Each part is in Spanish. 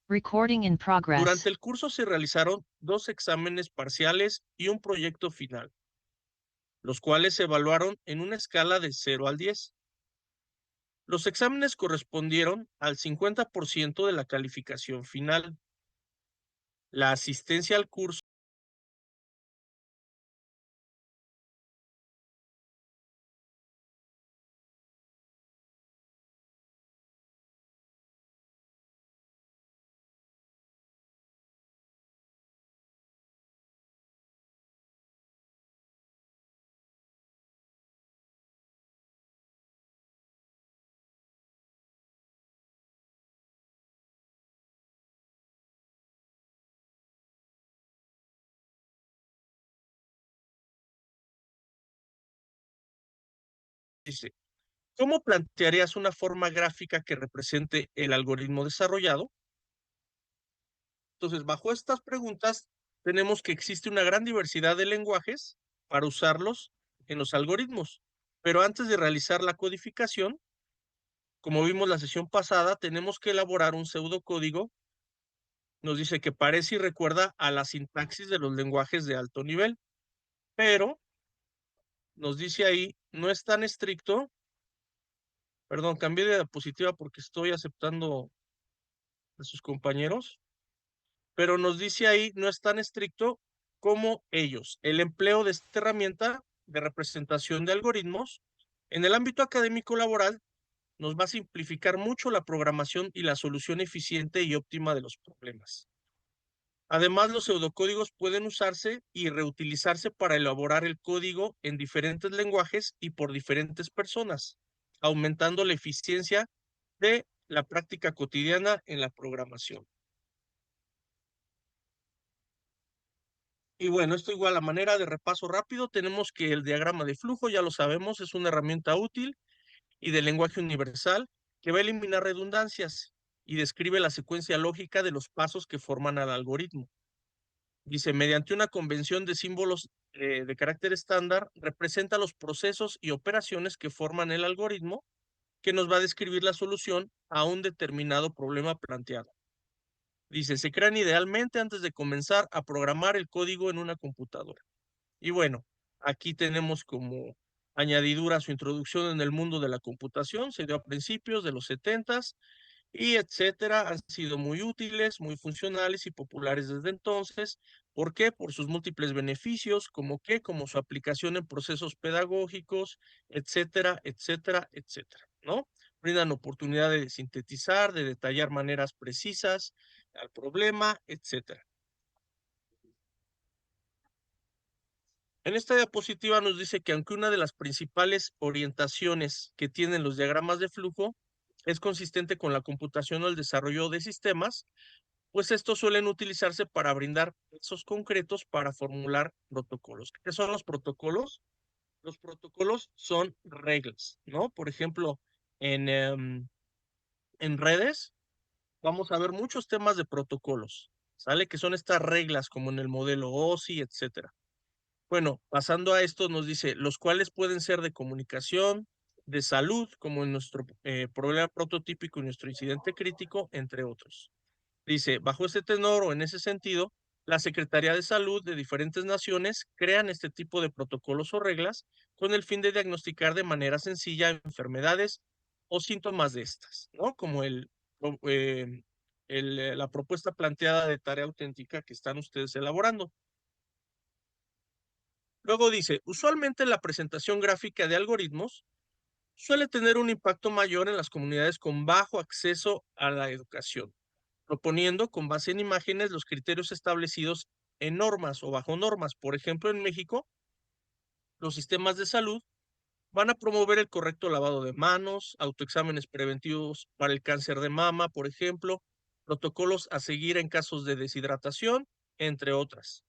Recording in progress. Durante el curso se realizaron 2 exámenes parciales y un proyecto final, los cuales se evaluaron en una escala de 0 al 10. Los exámenes correspondieron al 50% de la calificación final. La asistencia al curso dice, ¿cómo plantearías una forma gráfica que represente el algoritmo desarrollado? Entonces, bajo estas preguntas, tenemos que existe una gran diversidad de lenguajes para usarlos en los algoritmos. Pero antes de realizar la codificación, como vimos la sesión pasada, tenemos que elaborar un pseudocódigo. Nos dice que parece y recuerda a la sintaxis de los lenguajes de alto nivel, pero nos dice ahí, no es tan estricto. Perdón, cambié de diapositiva porque estoy aceptando a sus compañeros, pero nos dice ahí, no es tan estricto como ellos. El empleo de esta herramienta de representación de algoritmos en el ámbito académico laboral nos va a simplificar mucho la programación y la solución eficiente y óptima de los problemas. Además, los pseudocódigos pueden usarse y reutilizarse para elaborar el código en diferentes lenguajes y por diferentes personas, aumentando la eficiencia de la práctica cotidiana en la programación. Y bueno, esto igual a manera de repaso rápido, tenemos que el diagrama de flujo, ya lo sabemos, es una herramienta útil y de lenguaje universal que va a eliminar redundancias y describe la secuencia lógica de los pasos que forman al algoritmo. Dice, mediante una convención de símbolos de carácter estándar, representa los procesos y operaciones que forman el algoritmo que nos va a describir la solución a un determinado problema planteado. Dice, se crean idealmente antes de comenzar a programar el código en una computadora. Y bueno, aquí tenemos como añadidura su introducción en el mundo de la computación, se dio a principios de los 70s y etcétera, han sido muy útiles, muy funcionales y populares desde entonces. ¿Por qué? Por sus múltiples beneficios, como su aplicación en procesos pedagógicos, etcétera, etcétera, etcétera, ¿no? Brindan oportunidad de sintetizar, de detallar maneras precisas al problema, etcétera. En esta diapositiva nos dice que aunque una de las principales orientaciones que tienen los diagramas de flujo es consistente con la computación o el desarrollo de sistemas, pues estos suelen utilizarse para brindar pasos concretos para formular protocolos. ¿Qué son los protocolos? Los protocolos son reglas, ¿no? Por ejemplo, en redes vamos a ver muchos temas de protocolos, ¿sale? Que son estas reglas como en el modelo OSI, etcétera. Bueno, pasando a esto nos dice, los cuales pueden ser de comunicación, de salud, como en nuestro problema prototípico y nuestro incidente crítico, entre otros. Dice, bajo este tenor o en ese sentido, la Secretaría de Salud de diferentes naciones crean este tipo de protocolos o reglas con el fin de diagnosticar de manera sencilla enfermedades o síntomas de estas, ¿no? Como la propuesta planteada de tarea auténtica que están ustedes elaborando. Luego dice, usualmente la presentación gráfica de algoritmos suele tener un impacto mayor en las comunidades con bajo acceso a la educación, proponiendo con base en imágenes los criterios establecidos en normas o bajo normas. Por ejemplo, en México, los sistemas de salud van a promover el correcto lavado de manos, autoexámenes preventivos para el cáncer de mama, por ejemplo, protocolos a seguir en casos de deshidratación, entre otras.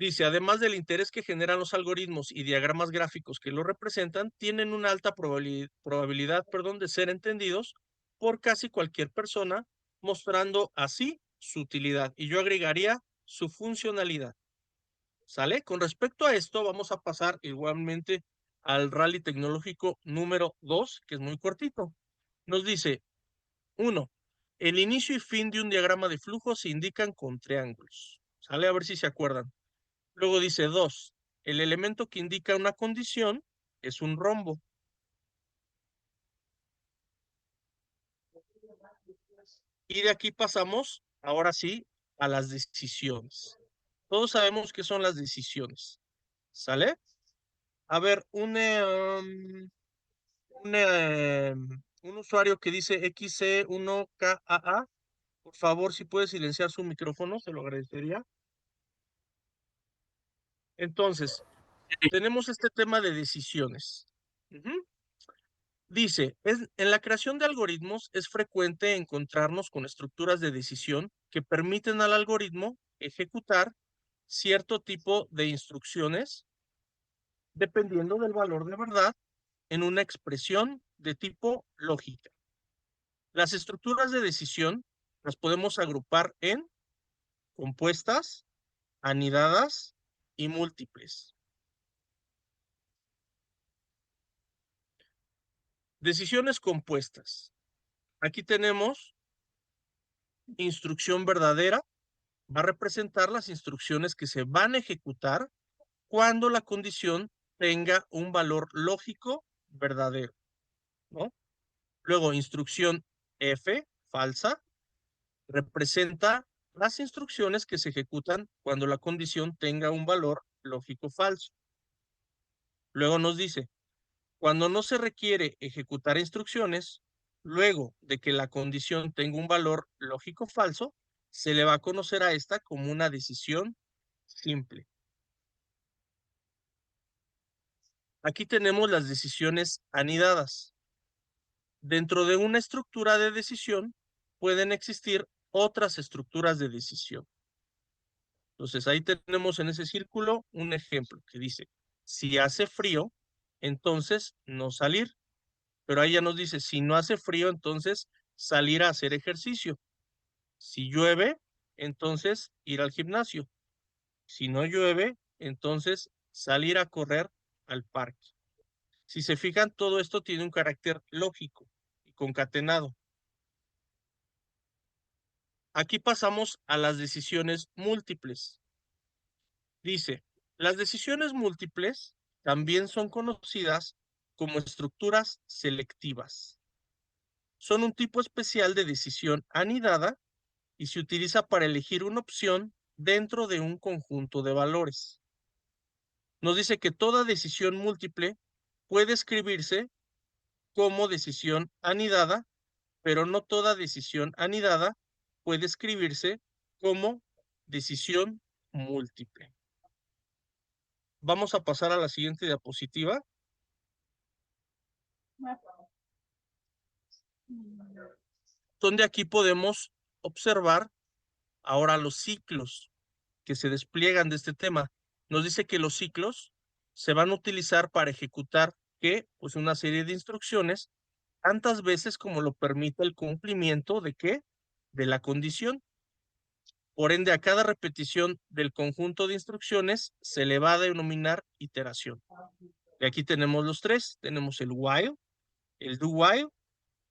Dice, además del interés que generan los algoritmos y diagramas gráficos que los representan, tienen una alta probabilidad, de ser entendidos por casi cualquier persona, mostrando así su utilidad. Y yo agregaría su funcionalidad. ¿Sale? Con respecto a esto, vamos a pasar igualmente al rally tecnológico número 2, que es muy cortito. Nos dice, 1. El inicio y fin de un diagrama de flujo se indican con triángulos. ¿Sale? A ver si se acuerdan. Luego dice 2. El elemento que indica una condición es un rombo. Y de aquí pasamos, ahora sí, a las decisiones. Todos sabemos qué son las decisiones. ¿Sale? A ver, un usuario que dice XC1KAA, por favor, si puede silenciar su micrófono, se lo agradecería. Entonces, tenemos este tema de decisiones. Ujú. Dice, en la creación de algoritmos es frecuente encontrarnos con estructuras de decisión que permiten al algoritmo ejecutar cierto tipo de instrucciones dependiendo del valor de verdad en una expresión de tipo lógica. Las estructuras de decisión las podemos agrupar en compuestas, anidadas y múltiples. Decisiones compuestas. Aquí tenemos instrucción verdadera, va a representar las instrucciones que se van a ejecutar cuando la condición tenga un valor lógico verdadero, ¿no? Luego, instrucción F, falsa, representa las instrucciones que se ejecutan cuando la condición tenga un valor lógico falso. Luego nos dice, cuando no se requiere ejecutar instrucciones, luego de que la condición tenga un valor lógico falso, se le va a conocer a esta como una decisión simple. Aquí tenemos las decisiones anidadas. Dentro de una estructura de decisión pueden existir otras estructuras de decisión. Entonces ahí tenemos en ese círculo un ejemplo que dice, si hace frío, entonces no salir. Pero ahí ya nos dice, si no hace frío, entonces salir a hacer ejercicio. Si llueve, entonces ir al gimnasio. Si no llueve, entonces salir a correr al parque. Si se fijan, todo esto tiene un carácter lógico y concatenado. Aquí pasamos a las decisiones múltiples. Dice, las decisiones múltiples también son conocidas como estructuras selectivas. Son un tipo especial de decisión anidada y se utiliza para elegir una opción dentro de un conjunto de valores. Nos dice que toda decisión múltiple puede escribirse como decisión anidada, pero no toda decisión anidada puede escribirse como decisión múltiple. Vamos a pasar a la siguiente diapositiva. Donde aquí podemos observar ahora los ciclos que se despliegan de este tema. Nos dice que los ciclos se van a utilizar para ejecutar ¿qué? Pues una serie de instrucciones tantas veces como lo permite el cumplimiento de ¿qué? De la condición. Por ende, a cada repetición del conjunto de instrucciones se le va a denominar iteración. Y aquí tenemos los tres. Tenemos el while, el do while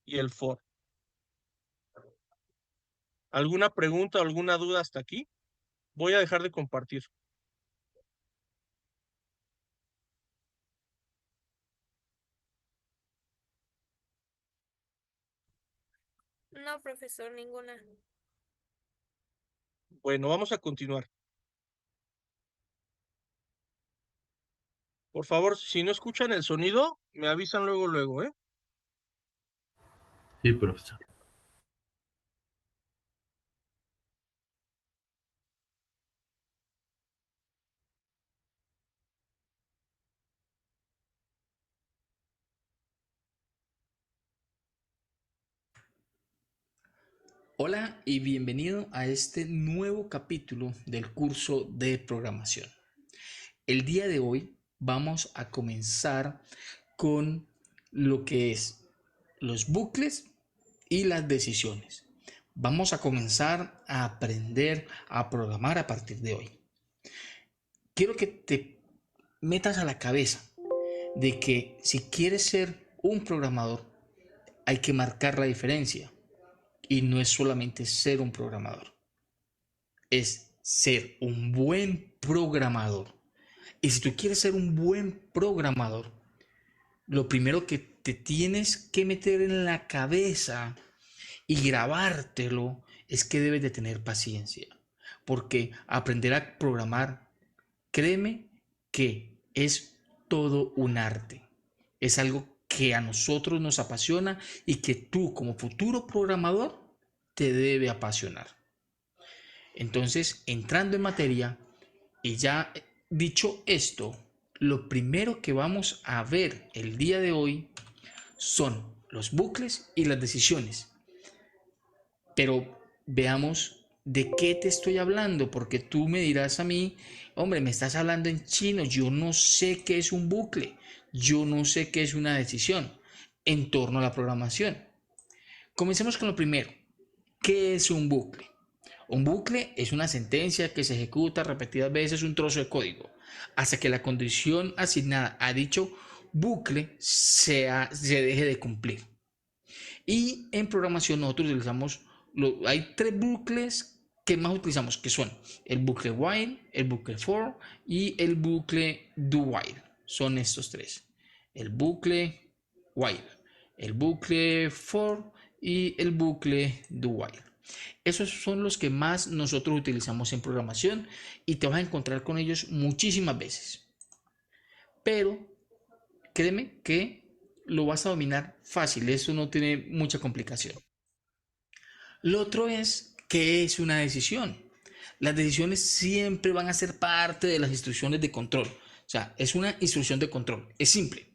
y el for. ¿Alguna pregunta o alguna duda hasta aquí? Voy a dejar de compartir. No, profesor, ninguna. Bueno, vamos a continuar. Por favor, si no escuchan el sonido, me avisan luego, ¿eh? Sí, profesor. Hola y bienvenido a este nuevo capítulo del curso de programación. El día de hoy vamos a comenzar con lo que es los bucles y las decisiones. Vamos a comenzar a aprender a programar a partir de hoy. Quiero que te metas a la cabeza de que si quieres ser un programador hay que marcar la diferencia. Y no es solamente ser un programador, es ser un buen programador. Y si tú quieres ser un buen programador, lo primero que te tienes que meter en la cabeza y grabártelo es que debes de tener paciencia. Porque aprender a programar, créeme que es todo un arte. Es algo que a nosotros nos apasiona y que tú como futuro programador te debe apasionar. Entonces, entrando en materia y ya dicho esto, lo primero que vamos a ver el día de hoy son los bucles y las decisiones. Pero veamos de qué te estoy hablando, porque tú me dirás a mí, hombre, me estás hablando en chino, yo no sé qué es un bucle, yo no sé qué es una decisión en torno a la programación. Comencemos con lo primero. ¿Qué es un bucle? Un bucle es una sentencia que se ejecuta repetidas veces un trozo de código hasta que la condición asignada a dicho bucle se deje de cumplir. Y en programación nosotros utilizamos, hay tres bucles que más utilizamos, que son el bucle while, el bucle for y el bucle do while. Son estos tres. El bucle while, el bucle for y el bucle do while. Esos son los que más nosotros utilizamos en programación y te vas a encontrar con ellos muchísimas veces. Pero créeme que lo vas a dominar fácil, eso no tiene mucha complicación. Lo otro es, ¿qué es una decisión? Las decisiones siempre van a ser parte de las instrucciones de control. O sea, es una instrucción de control, es simple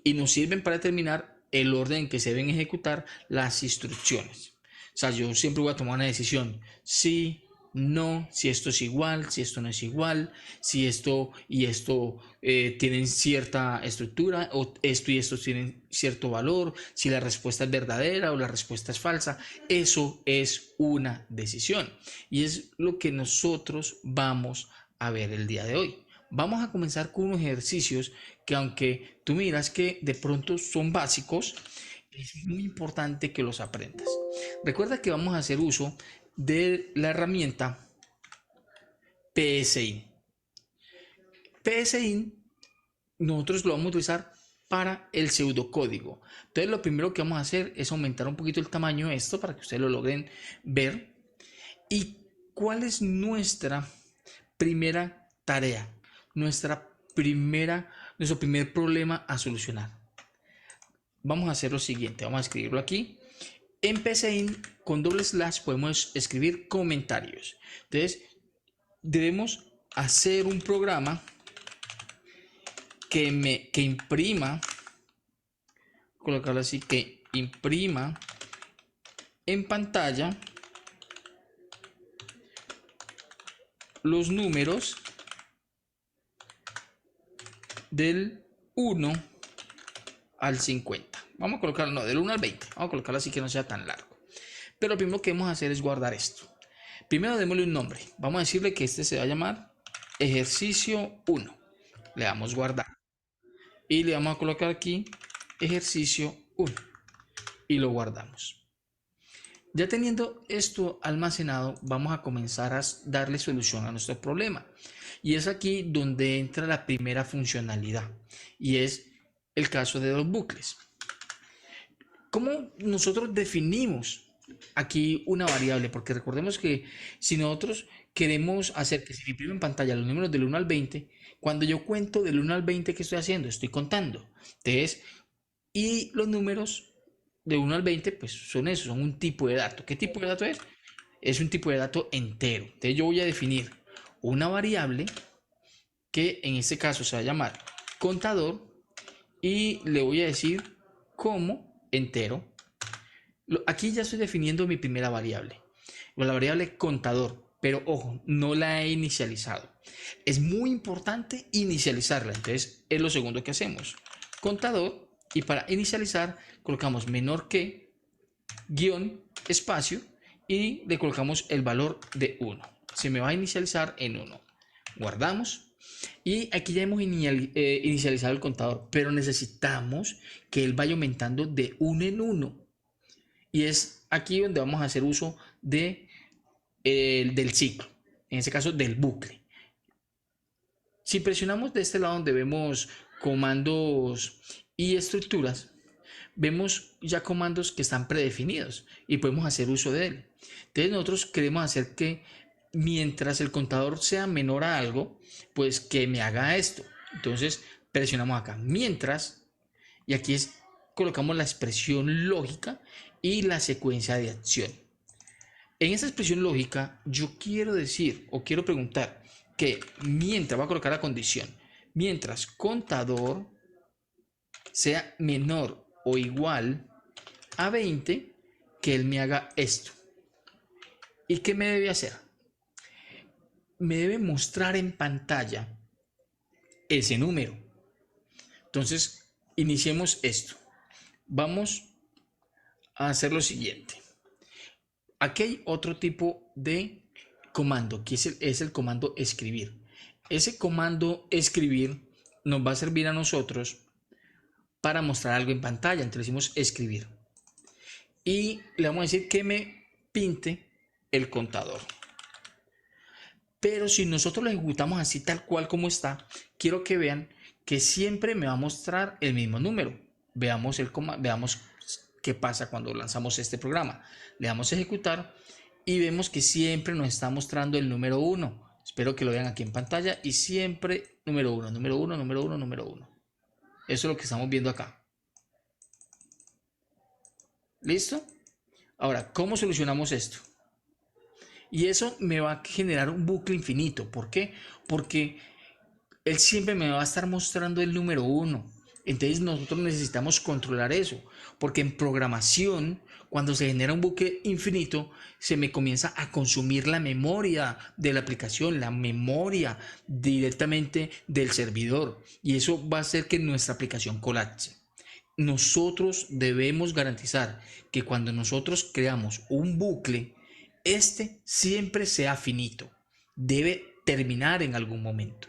y nos sirven para determinar el orden en que se deben ejecutar las instrucciones. O sea, yo siempre voy a tomar una decisión, sí, no, si esto es igual, si esto no es igual, si esto y esto tienen cierta estructura, o esto y esto tienen cierto valor, si la respuesta es verdadera o la respuesta es falsa. Eso es una decisión y es lo que nosotros vamos a ver el día de hoy. Vamos a comenzar con unos ejercicios que, aunque tú miras que de pronto son básicos, es muy importante que los aprendas. Recuerda que vamos a hacer uso de la herramienta PSIN. PSIN nosotros lo vamos a utilizar para el pseudocódigo. Entonces lo primero que vamos a hacer es aumentar un poquito el tamaño de esto para que ustedes lo logren ver. ¿Y cuál es nuestra primera tarea? Nuestro primer problema a solucionar. Vamos a hacer lo siguiente, vamos a escribirlo aquí. En PSIN con doble slash podemos escribir comentarios. Entonces debemos hacer un programa que imprima, colocarlo así, que imprima en pantalla los números del 1 al 50. Vamos a colocarlo, no, del 1 al 20. Vamos a colocarlo así que no sea tan largo. Pero lo primero que vamos a hacer es guardar esto. Primero démosle un nombre. Vamos a decirle que este se va a llamar ejercicio 1. Le damos guardar. Y le vamos a colocar aquí ejercicio 1. Y lo guardamos. Ya teniendo esto almacenado, vamos a comenzar a darle solución a nuestro problema. Y es aquí donde entra la primera funcionalidad. Y es el caso de los bucles. ¿Cómo nosotros definimos aquí una variable? Porque recordemos que si nosotros queremos hacer que se imprima en pantalla los números del 1 al 20, cuando yo cuento del 1 al 20, ¿qué estoy haciendo? Estoy contando. Entonces, y los números de 1 al 20, pues son eso, son un tipo de dato. ¿Qué tipo de dato es? Es un tipo de dato entero. Entonces yo voy a definir una variable que en este caso se va a llamar contador y le voy a decir como entero. Aquí ya estoy definiendo mi primera variable, la variable contador, pero ojo, no la he inicializado. Es muy importante inicializarla, entonces es lo segundo que hacemos. Contador, y para inicializar colocamos menor que, guión, espacio, y le colocamos el valor de 1. Se me va a inicializar en 1. Guardamos. Y aquí ya hemos inicializado el contador, pero necesitamos que él vaya aumentando de 1 en 1. Y es aquí donde vamos a hacer uso del ciclo, en este caso del bucle. Si presionamos de este lado donde vemos comandos y estructuras, vemos ya comandos que están predefinidos y podemos hacer uso de él. Entonces nosotros queremos hacer que mientras el contador sea menor a algo, pues que me haga esto. Entonces presionamos acá, mientras, y aquí colocamos la expresión lógica y la secuencia de acción. En esa expresión lógica yo quiero decir o quiero preguntar que mientras, voy a colocar la condición, mientras contador sea menor o igual a 20, que él me haga esto. ¿Y qué me debe hacer? Me debe mostrar en pantalla ese número. Entonces, iniciemos esto. Vamos a hacer lo siguiente. Aquí hay otro tipo de comando, que es el comando escribir. Ese comando escribir nos va a servir a nosotros para mostrar algo en pantalla. Entonces decimos escribir. Y le vamos a decir que me pinte el contador. Pero si nosotros lo ejecutamos así tal cual como está, quiero que vean que siempre me va a mostrar el mismo número. Veamos qué pasa cuando lanzamos este programa. Le damos a ejecutar y vemos que siempre nos está mostrando el número 1. Espero que lo vean aquí en pantalla y siempre número 1, número 1, número 1, número 1. Eso es lo que estamos viendo acá. ¿Listo? Ahora, ¿cómo solucionamos esto? Y eso me va a generar un bucle infinito. ¿Por qué? Porque él siempre me va a estar mostrando el número 1. Entonces nosotros necesitamos controlar eso. Porque en programación, cuando se genera un bucle infinito, se me comienza a consumir la memoria de la aplicación, la memoria directamente del servidor. Y eso va a hacer que nuestra aplicación colapse. Nosotros debemos garantizar que cuando nosotros creamos un bucle, este siempre sea finito, debe terminar en algún momento.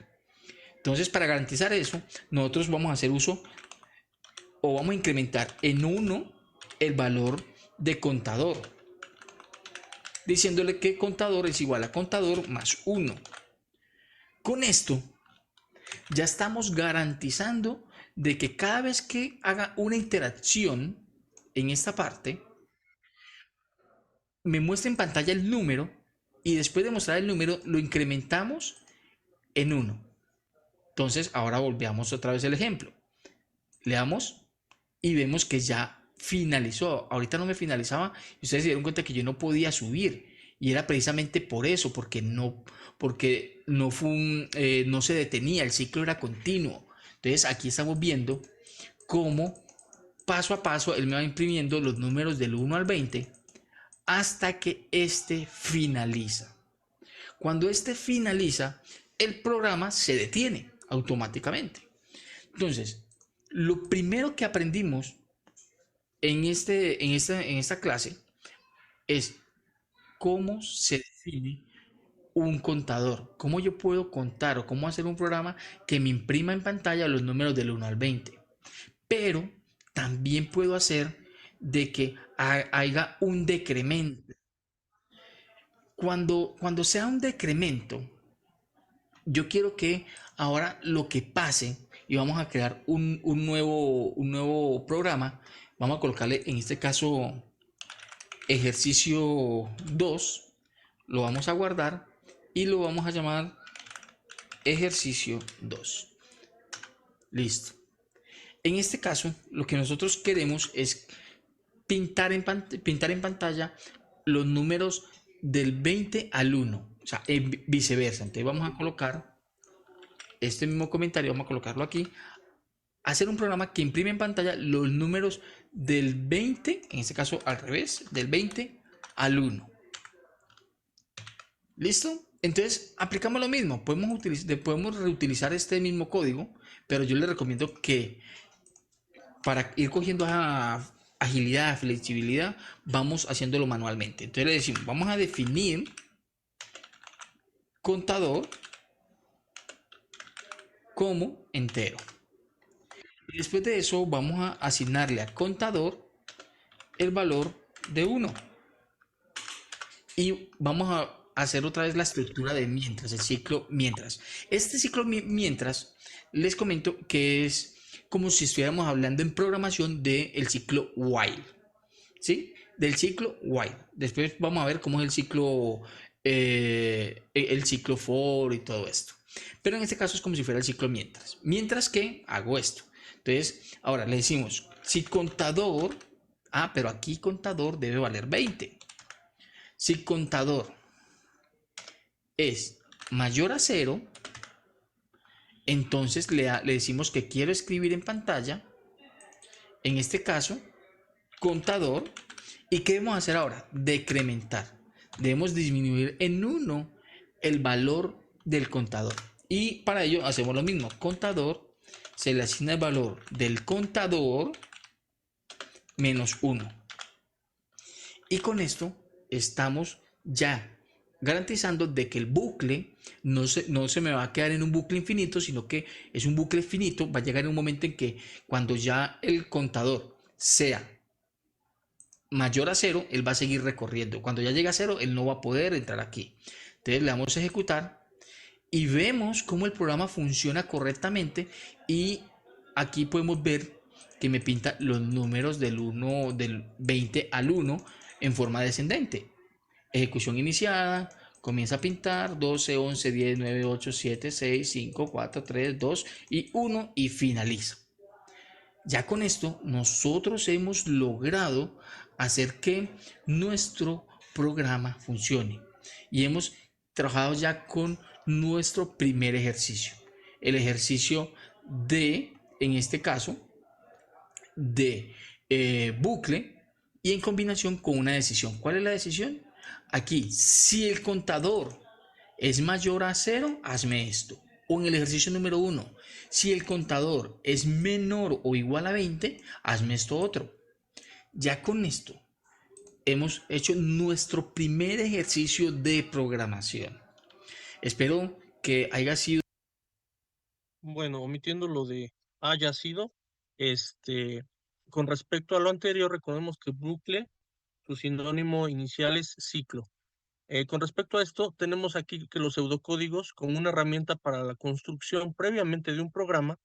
Entonces, para garantizar eso, nosotros vamos a hacer uso o vamos a incrementar en 1 el valor de contador, diciéndole que contador es igual a contador más 1. Con esto, ya estamos garantizando de que cada vez que haga una interacción en esta parte, me muestra en pantalla el número y después de mostrar el número lo incrementamos en 1. Entonces ahora volvemos otra vez el ejemplo. Le damos y vemos que ya finalizó. Ahorita no me finalizaba y ustedes se dieron cuenta que yo no podía subir. Y era precisamente por eso, porque no se detenía, el ciclo era continuo. Entonces aquí estamos viendo cómo paso a paso él me va imprimiendo los números del 1 al 20 hasta que este finaliza. Cuando este finaliza, el programa se detiene automáticamente. Entonces, lo primero que aprendimos en esta clase es cómo se define un contador, cómo yo puedo contar o cómo hacer un programa que me imprima en pantalla los números del 1 al 20. Pero también puedo hacer de que haya un decremento. Cuando sea un decremento, yo quiero que ahora lo que pase, y vamos a crear un nuevo programa, vamos a colocarle en este caso ejercicio 2, lo vamos a guardar y lo vamos a llamar ejercicio 2. Listo. En este caso, lo que nosotros queremos es pintar en pantalla los números del 20 al 1, o sea, viceversa. Entonces vamos a colocar este mismo comentario, vamos a colocarlo aquí, hacer un programa que imprime en pantalla los números del 20, en este caso al revés, del 20 al 1. ¿Listo? Entonces aplicamos lo mismo, podemos reutilizar este mismo código, pero yo les recomiendo que para ir cogiendo agilidad, flexibilidad, vamos haciéndolo manualmente. Entonces le decimos, vamos a definir contador como entero. Y después de eso vamos a asignarle a contador el valor de 1. Y vamos a hacer otra vez la estructura de mientras, el ciclo mientras. Este ciclo mientras, les comento que es como si estuviéramos hablando en programación del ciclo while, ¿sí? Del ciclo while. Después vamos a ver cómo es el ciclo for y todo esto. Pero en este caso es como si fuera el ciclo mientras. Mientras que hago esto. Entonces, ahora le decimos, si contador, pero aquí contador debe valer 20. Si contador es mayor a 0, entonces le decimos que quiero escribir en pantalla, en este caso, contador. ¿Y qué debemos hacer ahora? Decrementar. Debemos disminuir en 1 el valor del contador. Y para ello hacemos lo mismo. Contador, se le asigna el valor del contador menos 1. Y con esto estamos ya garantizando de que el bucle no se me va a quedar en un bucle infinito, sino que es un bucle finito. Va a llegar un momento en que cuando ya el contador sea mayor a 0, él va a seguir recorriendo. Cuando ya llega a 0, él no va a poder entrar aquí. Entonces le damos a ejecutar y vemos cómo el programa funciona correctamente, y aquí podemos ver que me pinta los números del 20 al 1 en forma descendente. Ejecución iniciada, comienza a pintar 12, 11, 10, 9, 8, 7, 6, 5, 4, 3, 2 y 1 y finaliza. Ya con esto nosotros hemos logrado hacer que nuestro programa funcione y hemos trabajado ya con nuestro primer ejercicio. El ejercicio en este caso, de bucle, y en combinación con una decisión. ¿Cuál es la decisión? Aquí, si el contador es mayor a 0, hazme esto. O en el ejercicio número 1, si el contador es menor o igual a 20, hazme esto otro. Ya con esto hemos hecho nuestro primer ejercicio de programación. Espero que haya sido... Bueno, omitiendo lo de haya sido, este, con respecto a lo anterior, recordemos que bucle, su sinónimo inicial es ciclo. Con respecto a esto, tenemos aquí que los pseudocódigos, como una herramienta para la construcción previamente de un programa,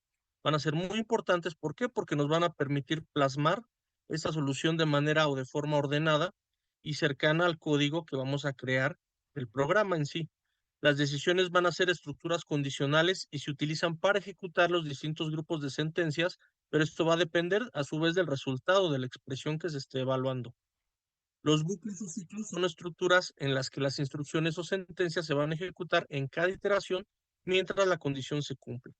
van a ser muy importantes. ¿Por qué? Porque nos van a permitir plasmar esta solución de manera o de forma ordenada y cercana al código que vamos a crear del programa en sí. Las decisiones van a ser estructuras condicionales y se utilizan para ejecutar los distintos grupos de sentencias, pero esto va a depender a su vez del resultado de la expresión que se esté evaluando. Los bucles o ciclos son estructuras en las que las instrucciones o sentencias se van a ejecutar en cada iteración mientras la condición se cumple.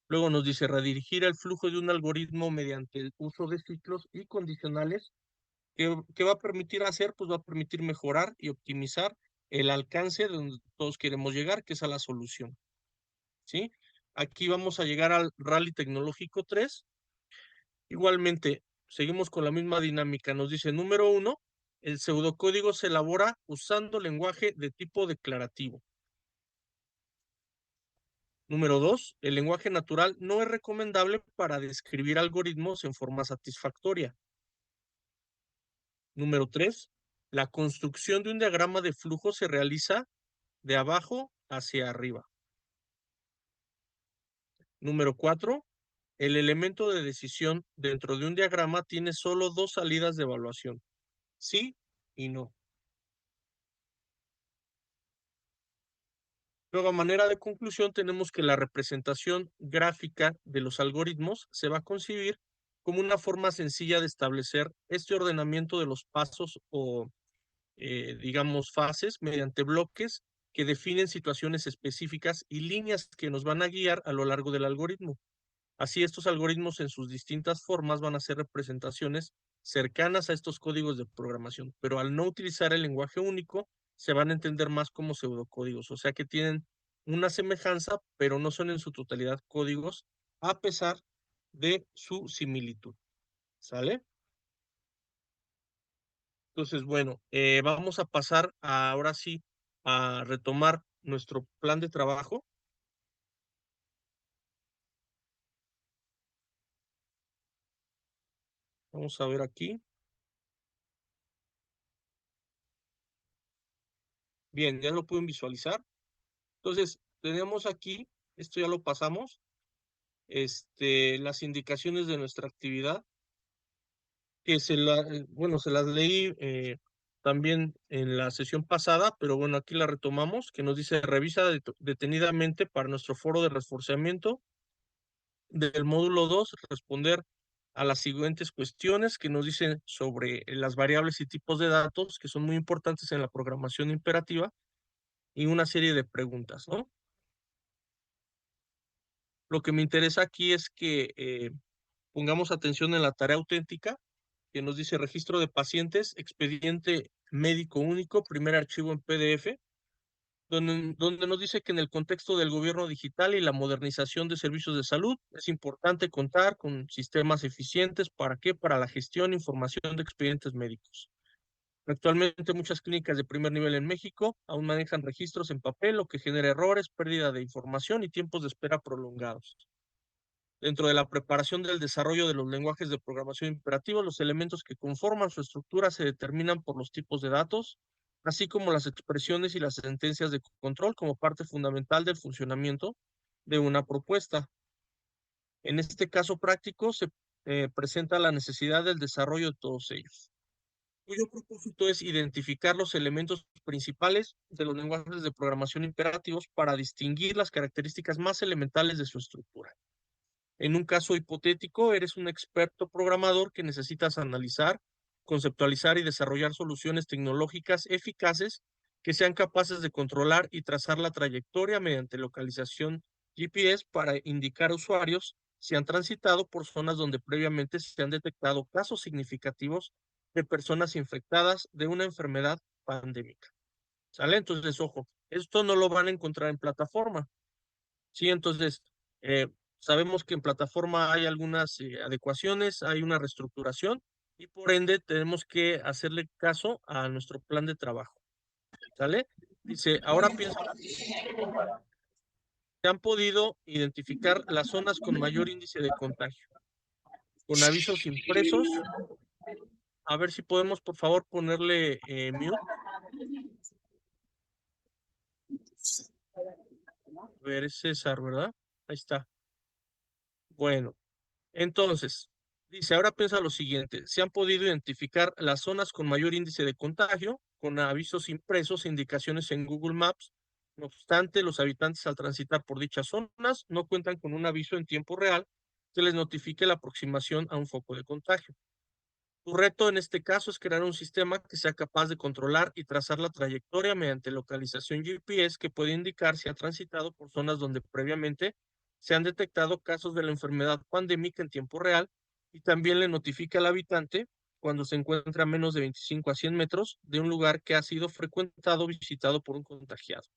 Luego nos dice redirigir el flujo de un algoritmo mediante el uso de ciclos y condicionales. ¿Qué va a permitir hacer? Pues va a permitir mejorar y optimizar el alcance de donde todos queremos llegar, que es a la solución. ¿Sí? Aquí vamos a llegar al Rally Tecnológico 3. Igualmente, seguimos con la misma dinámica. Nos dice, número 1, el pseudocódigo se elabora usando lenguaje de tipo declarativo. Número 2, el lenguaje natural no es recomendable para describir algoritmos en forma satisfactoria. Número 3, la construcción de un diagrama de flujo se realiza de abajo hacia arriba. Número 4, el elemento de decisión dentro de un diagrama tiene solo dos salidas de evaluación, sí y no. Luego, a manera de conclusión, tenemos que la representación gráfica de los algoritmos se va a concebir como una forma sencilla de establecer este ordenamiento de los pasos o, digamos, fases mediante bloques que definen situaciones específicas y líneas que nos van a guiar a lo largo del algoritmo. Así, estos algoritmos en sus distintas formas van a ser representaciones cercanas a estos códigos de programación, pero al no utilizar el lenguaje único, se van a entender más como pseudocódigos, o sea que tienen una semejanza, pero no son en su totalidad códigos, a pesar de su similitud. ¿Sale? Entonces, bueno, vamos a pasar ahora sí a retomar nuestro plan de trabajo. Vamos a ver aquí. Bien, ya lo pueden visualizar. Entonces, tenemos aquí, esto ya lo pasamos, las indicaciones de nuestra actividad, que bueno, se las leí también en la sesión pasada, pero bueno, aquí la retomamos, que nos dice, revisa detenidamente para nuestro foro de reforzamiento del módulo 2, responder a las siguientes cuestiones que nos dicen sobre las variables y tipos de datos que son muy importantes en la programación imperativa y una serie de preguntas, ¿no? Lo que me interesa aquí es que pongamos atención en la tarea auténtica, que nos dice registro de pacientes, expediente médico único, primer archivo en PDF, donde nos dice que en el contexto del gobierno digital y la modernización de servicios de salud es importante contar con sistemas eficientes. ¿Para qué? Para la gestión e información de expedientes médicos. Actualmente muchas clínicas de primer nivel en México aún manejan registros en papel, lo que genera errores, pérdida de información y tiempos de espera prolongados. Dentro de la preparación del desarrollo de los lenguajes de programación imperativos, los elementos que conforman su estructura se determinan por los tipos de datos, así como las expresiones y las sentencias de control como parte fundamental del funcionamiento de una propuesta. En este caso práctico se presenta la necesidad del desarrollo de todos ellos, cuyo propósito es identificar los elementos principales de los lenguajes de programación imperativos para distinguir las características más elementales de su estructura. En un caso hipotético, eres un experto programador que necesitas analizar, conceptualizar y desarrollar soluciones tecnológicas eficaces que sean capaces de controlar y trazar la trayectoria mediante localización GPS para indicar a usuarios si han transitado por zonas donde previamente se han detectado casos significativos de personas infectadas de una enfermedad pandémica. ¿Sale? Entonces, ojo, esto no lo van a encontrar en plataforma. Sí, entonces, eh, sabemos que en plataforma hay algunas adecuaciones, hay una reestructuración y por ende tenemos que hacerle caso a nuestro plan de trabajo. ¿Sale? Dice, ahora piensa, se han podido identificar las zonas con mayor índice de contagio, con avisos impresos. A ver si podemos, por favor, ponerle mute. A ver, es César, ¿verdad? Ahí está. Bueno. Entonces, dice, ahora piensa lo siguiente, se han podido identificar las zonas con mayor índice de contagio, con avisos impresos e indicaciones en Google Maps. No obstante, los habitantes al transitar por dichas zonas no cuentan con un aviso en tiempo real que les notifique la aproximación a un foco de contagio. Tu reto en este caso es crear un sistema que sea capaz de controlar y trazar la trayectoria mediante localización GPS que puede indicar si ha transitado por zonas donde previamente se han detectado casos de la enfermedad pandémica en tiempo real y también le notifica al habitante cuando se encuentra a menos de 25 a 100 metros de un lugar que ha sido frecuentado o visitado por un contagiado.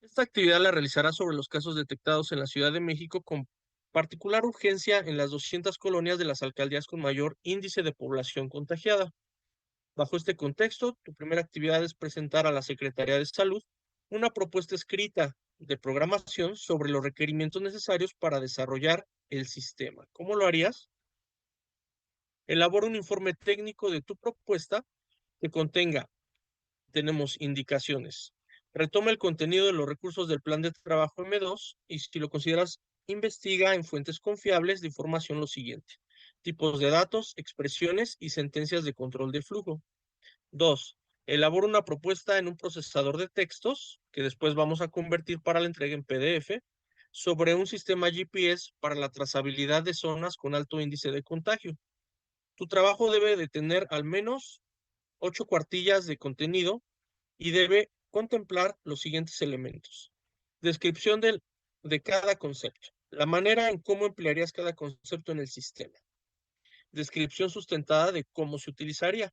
Esta actividad la realizará sobre los casos detectados en la Ciudad de México con particular urgencia en las 200 colonias de las alcaldías con mayor índice de población contagiada. Bajo este contexto, tu primera actividad es presentar a la Secretaría de Salud una propuesta escrita de programación sobre los requerimientos necesarios para desarrollar el sistema. ¿Cómo lo harías? Elabora un informe técnico de tu propuesta que contenga, tenemos indicaciones. Retoma el contenido de los recursos del plan de trabajo M2 y si lo consideras, investiga en fuentes confiables de información lo siguiente. Tipos de datos, expresiones y sentencias de control de flujo. 2. Elabora una propuesta en un procesador de textos que después vamos a convertir para la entrega en PDF sobre un sistema GPS para la trazabilidad de zonas con alto índice de contagio. Tu trabajo debe de tener al menos 8 cuartillas de contenido y debe contemplar los siguientes elementos. Descripción de cada concepto. La manera en cómo emplearías cada concepto en el sistema. Descripción sustentada de cómo se utilizaría.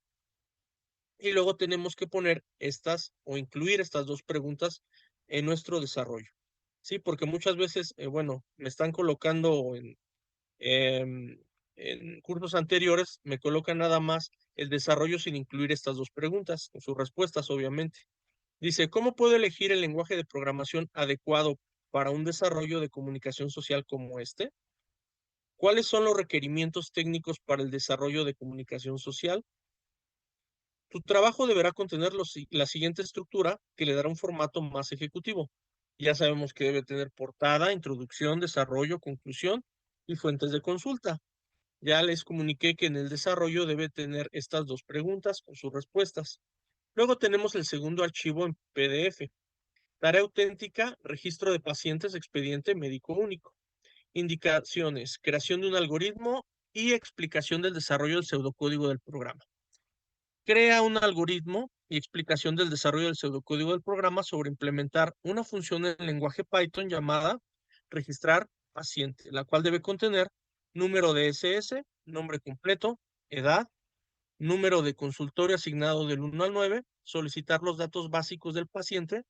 Y luego tenemos que poner estas o incluir estas dos preguntas en nuestro desarrollo. Sí, porque muchas veces, bueno, me están colocando en cursos anteriores, me colocan nada más el desarrollo sin incluir estas dos preguntas, con sus respuestas, obviamente. Dice, ¿cómo puedo elegir el lenguaje de programación adecuado para un desarrollo de comunicación social como este? ¿Cuáles son los requerimientos técnicos para el desarrollo de comunicación social? Tu trabajo deberá contener la siguiente estructura que le dará un formato más ejecutivo. Ya sabemos que debe tener portada, introducción, desarrollo, conclusión y fuentes de consulta. Ya les comuniqué que en el desarrollo debe tener estas dos preguntas con sus respuestas. Luego tenemos el segundo archivo en PDF. Tarea auténtica, registro de pacientes, expediente médico único. Indicaciones, creación de un algoritmo y explicación del desarrollo del pseudocódigo del programa. Crea un algoritmo y explicación del desarrollo del pseudocódigo del programa sobre implementar una función en lenguaje Python llamada registrar paciente, la cual debe contener número de SS, nombre completo, edad, número de consultorio asignado del 1 al 9, solicitar los datos básicos del paciente,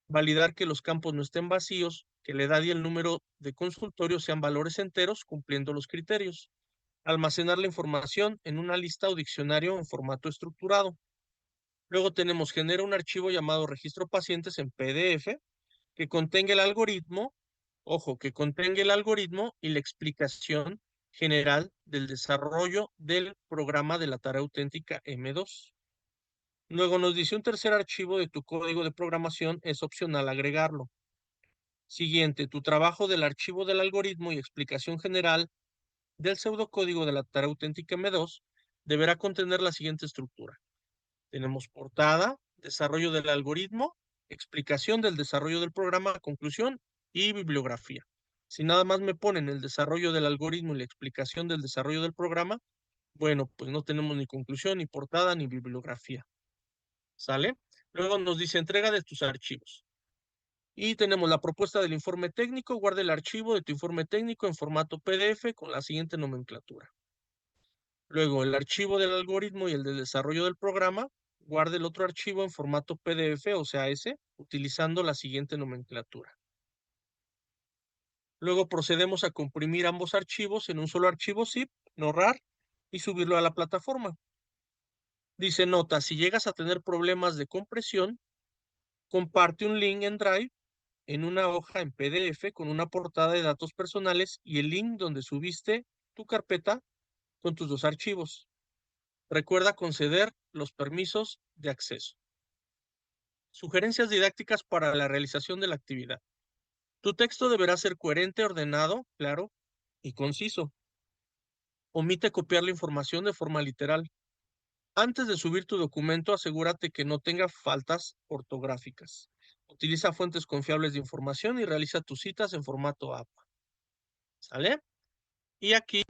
validar que los campos no estén vacíos, que la edad y el número de consultorio sean valores enteros cumpliendo los criterios. Almacenar la información en una lista o diccionario en formato estructurado. Luego tenemos genera un archivo llamado registro pacientes en PDF que contenga el algoritmo, ojo, que contenga el algoritmo y la explicación general del desarrollo del programa de la tarea auténtica M2. Luego nos dice un tercer archivo de tu código de programación es opcional agregarlo. Siguiente, tu trabajo del archivo del algoritmo y explicación general del pseudocódigo de la tarea auténtica M2 deberá contener la siguiente estructura. Tenemos portada, desarrollo del algoritmo, explicación del desarrollo del programa, conclusión y bibliografía. Si nada más me ponen el desarrollo del algoritmo y la explicación del desarrollo del programa, bueno, pues no tenemos ni conclusión, ni portada, ni bibliografía. ¿Sale? Luego nos dice entrega de tus archivos. Y tenemos la propuesta del informe técnico. Guarda el archivo de tu informe técnico en formato PDF con la siguiente nomenclatura. Luego, el archivo del algoritmo y el de desarrollo del programa. Guarda el otro archivo en formato PDF, o sea, ese, utilizando la siguiente nomenclatura. Luego procedemos a comprimir ambos archivos en un solo archivo zip, no RAR, y subirlo a la plataforma. Dice nota, si llegas a tener problemas de compresión, comparte un link en Drive en una hoja en PDF con una portada de datos personales y el link donde subiste tu carpeta con tus dos archivos. Recuerda conceder los permisos de acceso. Sugerencias didácticas para la realización de la actividad. Tu texto deberá ser coherente, ordenado, claro y conciso. Omite copiar la información de forma literal. Antes de subir tu documento, asegúrate que no tenga faltas ortográficas. Utiliza fuentes confiables de información y realiza tus citas en formato APA. ¿Sale? Y aquí,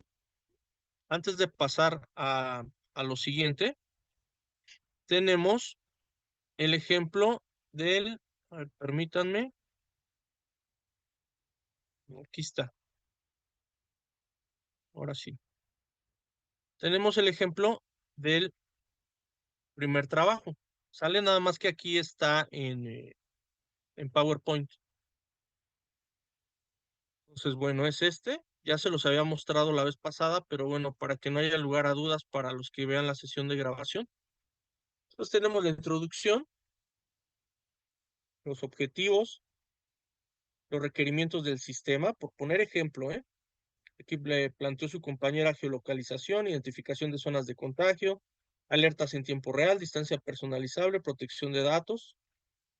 antes de pasar a lo siguiente, tenemos el ejemplo del, a ver, permítanme, aquí está, ahora sí. Tenemos el ejemplo del primer trabajo. Sale nada más que aquí está en PowerPoint. Entonces, bueno, es este. Ya se los había mostrado la vez pasada, pero bueno, para que no haya lugar a dudas para los que vean la sesión de grabación. Entonces tenemos la introducción, los objetivos, los requerimientos del sistema, por poner ejemplo, Aquí le planteó su compañera geolocalización, identificación de zonas de contagio, alertas en tiempo real, distancia personalizable, protección de datos.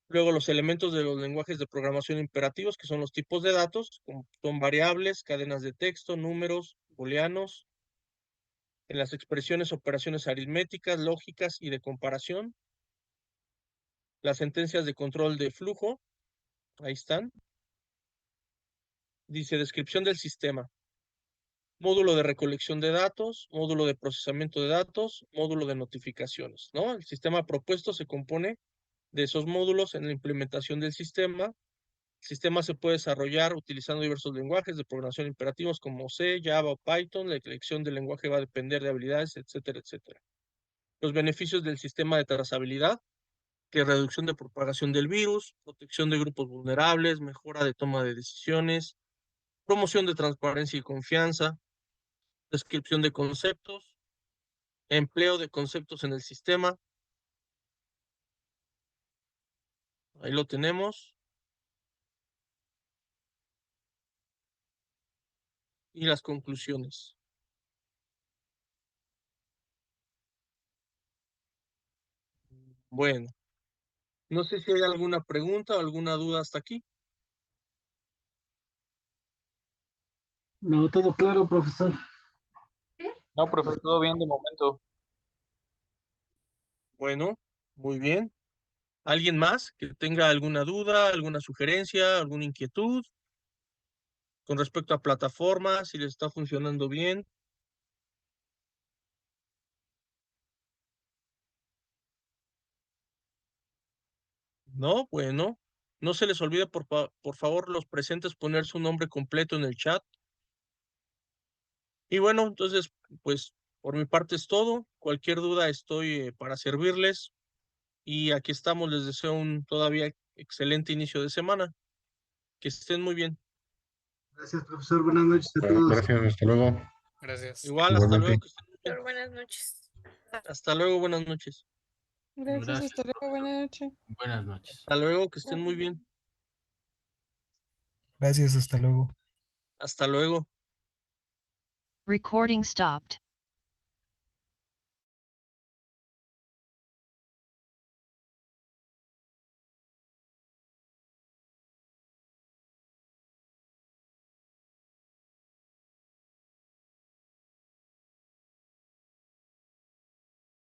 Luego los elementos de los lenguajes de programación imperativos, que son los tipos de datos, como son variables, cadenas de texto, números, booleanos. En las expresiones, operaciones aritméticas, lógicas y de comparación. Las sentencias de control de flujo, ahí están. Dice descripción del sistema. Módulo de recolección de datos, módulo de procesamiento de datos, módulo de notificaciones, ¿no? El sistema propuesto se compone de esos módulos en la implementación del sistema. El sistema se puede desarrollar utilizando diversos lenguajes de programación imperativos como C, Java o Python. La elección del lenguaje va a depender de habilidades, etcétera, etcétera. Los beneficios del sistema de trazabilidad, que es reducción de propagación del virus, protección de grupos vulnerables, mejora de toma de decisiones, promoción de transparencia y confianza, descripción de conceptos, empleo de conceptos en el sistema. Ahí lo tenemos. Y las conclusiones. Bueno, no sé si hay alguna pregunta o alguna duda hasta aquí. No, todo claro, profesor. No, profesor, todo bien de momento. Bueno, muy bien. ¿Alguien más que tenga alguna duda, alguna sugerencia, alguna inquietud con respecto a plataformas, si les está funcionando bien? No, bueno, no se les olvide por favor los presentes poner su nombre completo en el chat. Y bueno, entonces, pues por mi parte es todo. Cualquier duda estoy para servirles. Y aquí estamos, les deseo un todavía excelente inicio de semana. Que estén muy bien. Gracias, profesor. Buenas noches a todos. Gracias, hasta luego. Gracias. Igual, hasta Igualmente. luego, que estén muy bien. Profesor, buenas noches. Hasta luego, buenas noches. Gracias, hasta luego, buenas noches. Buenas noches. Hasta luego, que estén muy bien. Gracias, hasta luego. Hasta luego. Recording stopped.